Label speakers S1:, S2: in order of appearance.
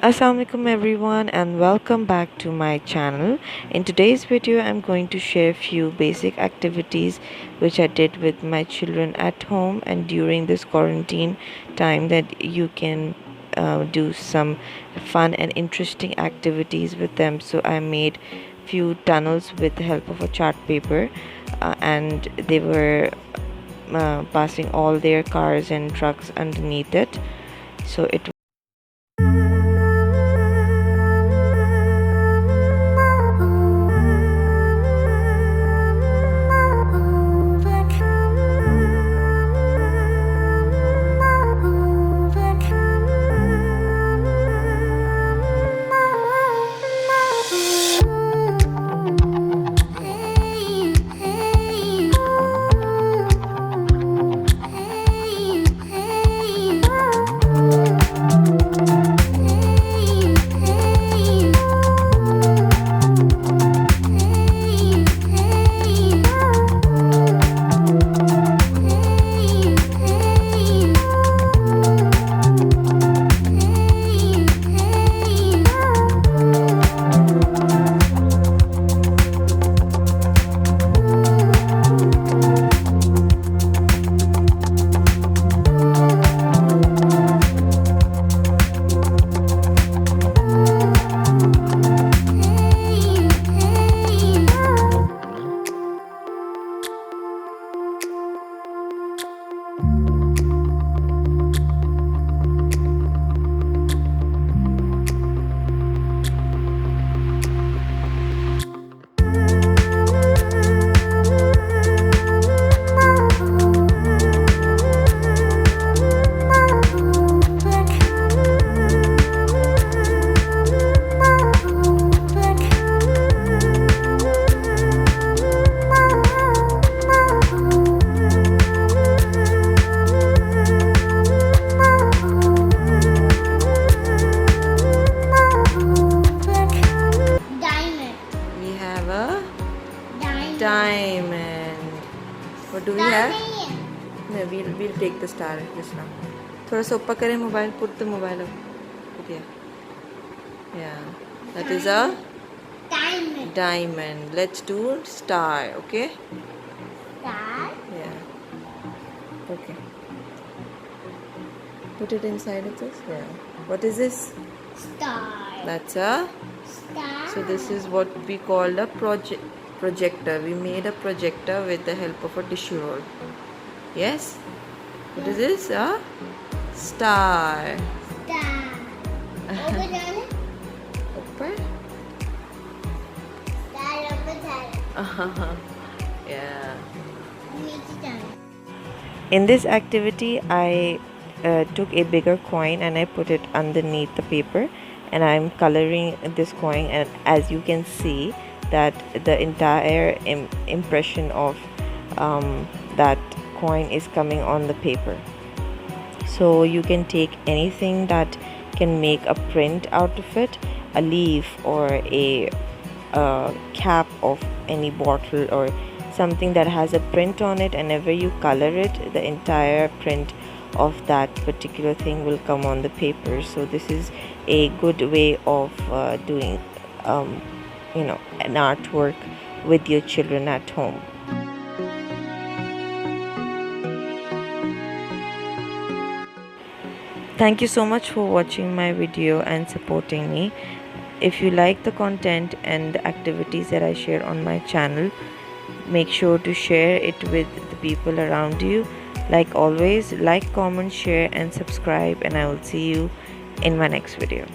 S1: Assalamualaikum everyone and welcome back to my channel. In today's video I'm going to share a few basic activities which I did with my children at home and during this quarantine time, that you can do some fun and interesting activities with them. So I made few tunnels with the help of a chart paper, and they were passing all their cars and trucks underneath it. So it diamond. What do we have? No, we'll take the star just now. थोड़ा सा ऊपर करें mobile. Put the mobile up. Put here. Yeah, that is a diamond. Let's do star. Okay.
S2: Star.
S1: Yeah. Okay. Put it inside of this. Yeah. What is this?
S2: Star.
S1: That's a
S2: Star.
S1: So this is what we call a projector. We made a projector with the help of a tissue roll. Yes. What is this? A star.
S2: Star. Over there.
S1: Upper.
S2: Star over there.
S1: Yeah.
S2: Neat.
S1: In this activity, I took a bigger coin and I put it underneath the paper, and I'm coloring this coin, and as you can see that the entire impression of that coin is coming on the paper. So you can take anything that can make a print out of it, a leaf or a cap of any bottle or something that has a print on it, and whenever you color it, the entire print of that particular thing will come on the paper. So this is a good way of doing an artwork with your children at home. Thank you so much for watching my video and supporting me. If you like the content and the activities that I share on my channel, make sure to share it with the people around you. Like always, like, comment, share and subscribe, and I will see you in my next video.